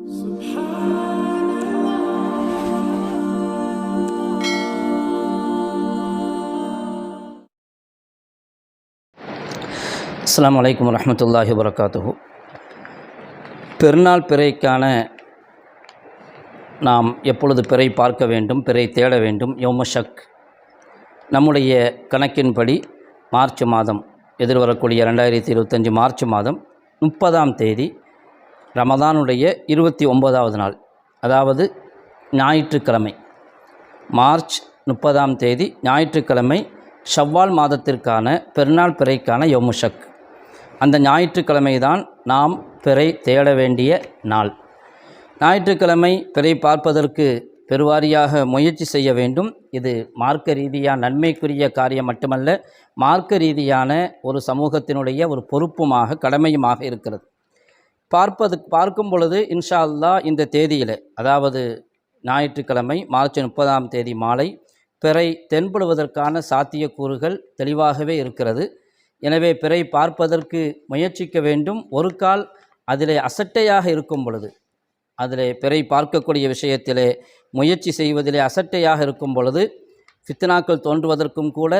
அஸ்ஸலாமு அலைக்கும் வரஹ்மத்துல்லாஹி வபரகாத்துஹு. பெருநாள் பிறைக்கான நாம் எப்பொழுது பிறை பார்க்க வேண்டும், பிறை தேட வேண்டும்? யௌம ஷக். நம்முடைய கணக்கின்படி மார்ச் மாதம், எதிர்வரக்கூடிய 2025 மார்ச் மாதம் 30ஆம் தேதி ரமதானுடைய 29வது நாள், அதாவது ஞாயிற்றுக்கிழமை. மார்ச் 30ஆம் தேதி ஞாயிற்றுக்கிழமை ஷவ்வால் மாதத்திற்கான பெருநாள் பிறைக்கான யௌமு ஷக். அந்த ஞாயிற்றுக்கிழமை தான் நாம் பிறை தேட வேண்டிய நாள். ஞாயிற்றுக்கிழமை பிறை பார்ப்பதற்கு பெருவாரியாக முயற்சி செய்ய வேண்டும். இது மார்க்க ரீதியான நன்மைக்குரிய காரியம் மட்டுமல்ல, மார்க்க ரீதியான ஒரு சமூகத்தினுடைய ஒரு பொறுப்புமாக, கடமையுமாக இருக்கிறது. பார்க்கும் பொழுது இன்ஷா அல்லாஹ் இந்த தேதியில், அதாவது ஞாயிற்றுக்கிழமை மார்ச் 30ஆம் தேதி மாலை பிறை தென்படுவதற்கான சாத்தியக்கூறுகள் தெளிவாகவே இருக்கிறது. எனவே பிறை பார்ப்பதற்கு முயற்சிக்க வேண்டும். ஒரு கால் அதிலே அசட்டையாக இருக்கும் பொழுது, அதிலே பிறை பார்க்கக்கூடிய விஷயத்திலே முயற்சி செய்வதிலே அசட்டையாக இருக்கும் பொழுது ஃபித்னாக்கள் தோன்றுவதற்கும் கூட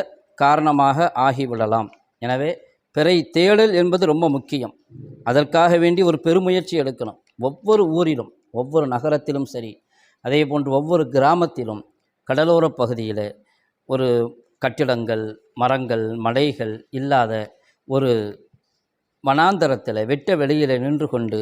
காரணமாக ஆகிவிடலாம். எனவே பிறை தேடல் என்பது ரொம்ப முக்கியம். அதற்காக வேண்டி ஒரு பெருமுயற்சி எடுக்கணும். ஒவ்வொரு ஊரிலும், ஒவ்வொரு நகரத்திலும் சரி, அதே போன்று ஒவ்வொரு கிராமத்திலும், கடலோர பகுதியில் ஒரு கட்டிடங்கள், மரங்கள், மலைகள் இல்லாத ஒரு வனாந்தரத்தில், வெட்ட வெளியில் நின்று கொண்டு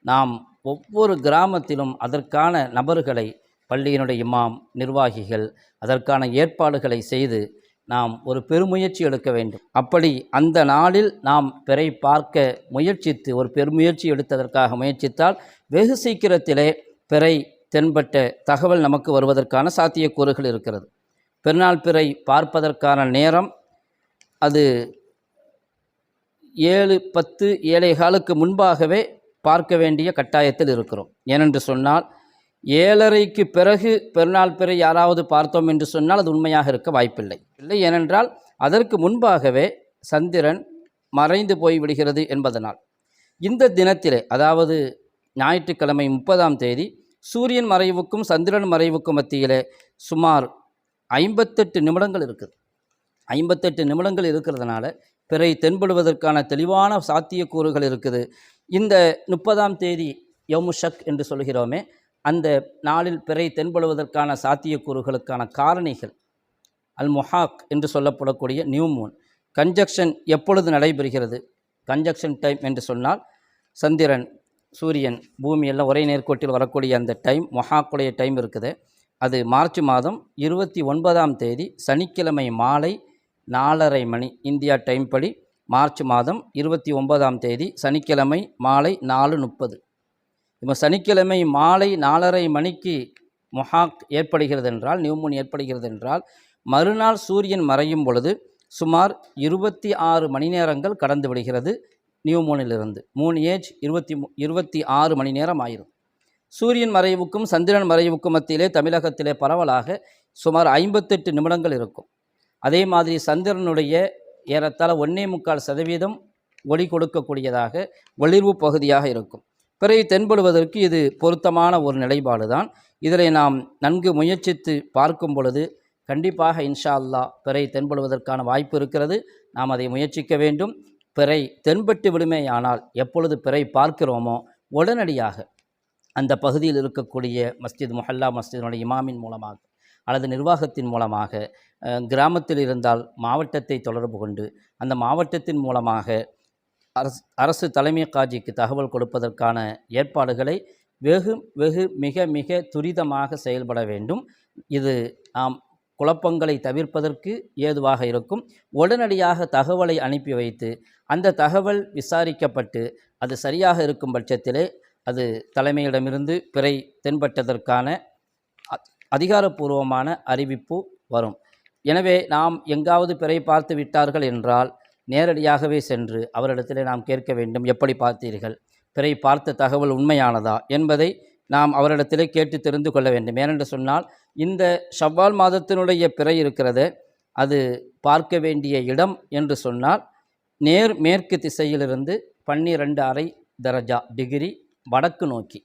நாம் ஒவ்வொரு கிராமத்திலும் அதற்கான நபர்களை, பள்ளியினுடைய இமாம், நிர்வாகிகள் அதற்கான ஏற்பாடுகளை செய்து நாம் ஒரு பெருமுயற்சி எடுக்க வேண்டும். அப்படி அந்த நாளில் நாம் பிறை பார்க்க முயற்சித்து, ஒரு பெருமுயற்சி எடுத்ததற்காக முயற்சித்தால் வெகு சீக்கிரத்திலே பிறை தென்பட்ட தகவல் நமக்கு வருவதற்கான சாத்தியக்கூறுகள் இருக்கிறது. பெருநாள் பிறை பார்ப்பதற்கான நேரம் அது 7:10, 7:15 முன்பாகவே பார்க்க வேண்டிய கட்டாயத்தில் இருக்கிறோம். ஏனென்று சொன்னால் 7:30க்கு பிறகு பெருநாள் பிறை யாராவது பார்த்தோம் என்று சொன்னால் அது உண்மையாக இருக்க வாய்ப்பில்லை. ஏனென்றால் அதற்கு முன்பாகவே சந்திரன் மறைந்து போய்விடுகிறது என்பதனால். இந்த தினத்திலே, அதாவது ஞாயிற்றுக்கிழமை 30ஆம் தேதி சூரியன் மறைவுக்கும் சந்திரன் மறைவுக்கும் மத்தியிலே சுமார் 58 நிமிடங்கள் இருக்குது. 58 நிமிடங்கள் இருக்கிறதுனால பிறை தென்படுவதற்கான தெளிவான சாத்தியக்கூறுகள் இருக்குது. இந்த 30ஆம் தேதி யௌமு ஷக் என்று சொல்கிறோமே, அந்த நாளில் பிறை தென்படுவதற்கான சாத்தியக்கூறுகளுக்கான காரணிகள் அல் முஹாக் என்று சொல்லப்படக்கூடிய நியூ மூன் கன்ஜக்ஷன் எப்பொழுது நடைபெறுகிறது? கன்ஜக்ஷன் டைம் என்று சொன்னால் சந்திரன், சூரியன், பூமி எல்லாம் ஒரே நேர்கோட்டில் வரக்கூடிய அந்த டைம், முஹாக்குடைய டைம் இருக்குது. அது மார்ச் மாதம் 29ஆம் தேதி சனிக்கிழமை மாலை 4:30 மணி இந்தியா டைம் படி. மார்ச் மாதம் 29ஆம் தேதி சனிக்கிழமை மாலை 4:30. இப்போ சனிக்கிழமை மாலை 4:30 மணிக்கு முஹாக் ஏற்படுகிறது என்றால், நியூமூன் ஏற்படுகிறது என்றால், மறுநாள் சூரியன் மறையும் பொழுது சுமார் 26 மணி நேரங்கள் கடந்து விடுகிறது. நியூமூனிலிருந்து மூன் ஏஜ் 26 மணி நேரம் ஆயிரும். சூரியன் மறைவுக்கும் சந்திரன் மறைவுக்கும் மத்தியிலே தமிழகத்திலே பரவலாக சுமார் 58 நிமிடங்கள் இருக்கும். அதே மாதிரி சந்திரனுடைய ஏறத்தாழ 1.25% ஒளி கொடுக்கக்கூடியதாக ஒளிர்வு பகுதியாக இருக்கும். பிறை தென்படுவதற்கு இது பொருத்தமான ஒரு நிலைப்பாடு தான். இதில் நாம் நன்கு முயற்சித்து பார்க்கும் பொழுது கண்டிப்பாக இன்ஷா அல்லாஹ் பிறை தென்படுவதற்கான வாய்ப்பு இருக்கிறது. நாம் அதை முயற்சிக்க வேண்டும். பிறை தென்பட்டு விடுமேயானால், எப்பொழுது பிறை பார்க்கிறோமோ உடனடியாக அந்த பகுதியில் இருக்கக்கூடிய மஸ்ஜித், முஹல்லா மஸ்ஜிதினுடைய இமாமின் மூலமாக அல்லது நிர்வாகத்தின் மூலமாக, கிராமத்தில் இருந்தால் மாவட்டத்தை தொடர்பு கொண்டு அந்த மாவட்டத்தின் மூலமாக அரசு தலைமை காஜிக்கு தகவல் கொடுப்பதற்கான ஏற்பாடுகளை மிக மிக துரிதமாக செயல்பட வேண்டும். இது நாம் குழப்பங்களை தவிர்ப்பதற்கு ஏதுவாக இருக்கும். உடனடியாக தகவலை அனுப்பி வைத்து அந்த தகவல் விசாரிக்கப்பட்டு அது சரியாக இருக்கும் பட்சத்திலே அது தலைமையிடமிருந்து பிறை தென்பட்டதற்கான அதிகாரப்பூர்வமான அறிவிப்பு வரும். எனவே நாம் எங்காவது பிறை பார்த்து விட்டார்கள் என்றால் நேரடியாகவே சென்று அவரிடத்திலே நாம் கேட்க வேண்டும், எப்படி பார்த்தீர்கள், பிறை பார்த்த தகவல் உண்மையானதா என்பதை நாம் அவரிடத்திலே கேட்டு தெரிந்து கொள்ள வேண்டும். ஏனென்று சொன்னால் இந்த ஷவ்வால் மாதத்தினுடைய பிறை இருக்கிறது, அது பார்க்க வேண்டிய இடம் என்று சொன்னால் மேற்கு திசையிலிருந்து 12.5 டிகிரி வடக்கு நோக்கி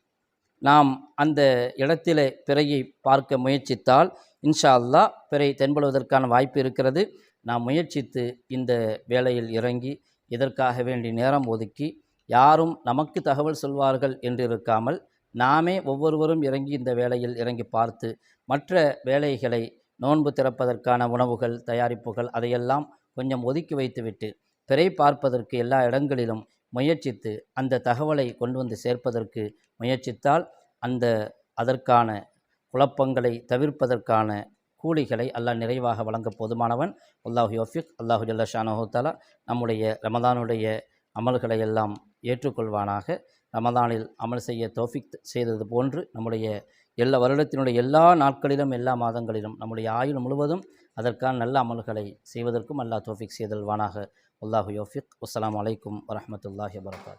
நாம் அந்த இடத்திலே பிறையை பார்க்க முயற்சித்தால் இன்ஷா அல்லாஹ் பிறை தென்படுவதற்கான வாய்ப்பு இருக்கிறது. நாம் முயற்சித்து இந்த வேளையில் இறங்கி இதற்காக வேண்டி நேரம் ஒதுக்கி யாரும் நமக்கு தகவல் சொல்வார்கள் என்று இருக்காமல் நாமே ஒவ்வொருவரும் இறங்கி இந்த வேளையில் இறங்கி பார்த்து மற்ற வேலைகளை நோன்பு திறப்பதற்கான உணவுகள் தயாரிப்புகள் அதையெல்லாம் கொஞ்சம் ஒதுக்கி வைத்துவிட்டு பிறை பார்ப்பதற்கு எல்லா இடங்களிலும் முயற்சித்து அந்த தகவலை கொண்டு வந்து சேர்ப்பதற்கு முயற்சித்தால் அதற்கான குழப்பங்களை தவிர்ப்பதற்கான கூலிகளை அல்லாஹ் நிறைவாக வழங்க போதுமானவன். அல்லாஹு யௌஃபிக். அல்லாஹு ஜல்ல ஷானஹு தஆலா நம்முடைய ரமதானுடைய அமல்களை எல்லாம் ஏற்றுக்கொள்வானாக. ரமதானில் அமல் செய்ய தௌஃபிக் செய்தது போன்று நம்முடைய எல்லா வருடத்தினுடைய எல்லா நாட்களிலும் எல்லா மாதங்களிலும் நம்முடைய ஆயுள் முழுவதும் அதற்கான நல்ல அமல்களை செய்வதற்கும் அல்லாஹ் தௌஃபிக் செய்தல்வானாக. அல்லாஹு யௌஃபிக். அஸ்ஸலாமு அலைக்கும் வரஹ்மத்துல்லாஹி வபரகாத்துஹு.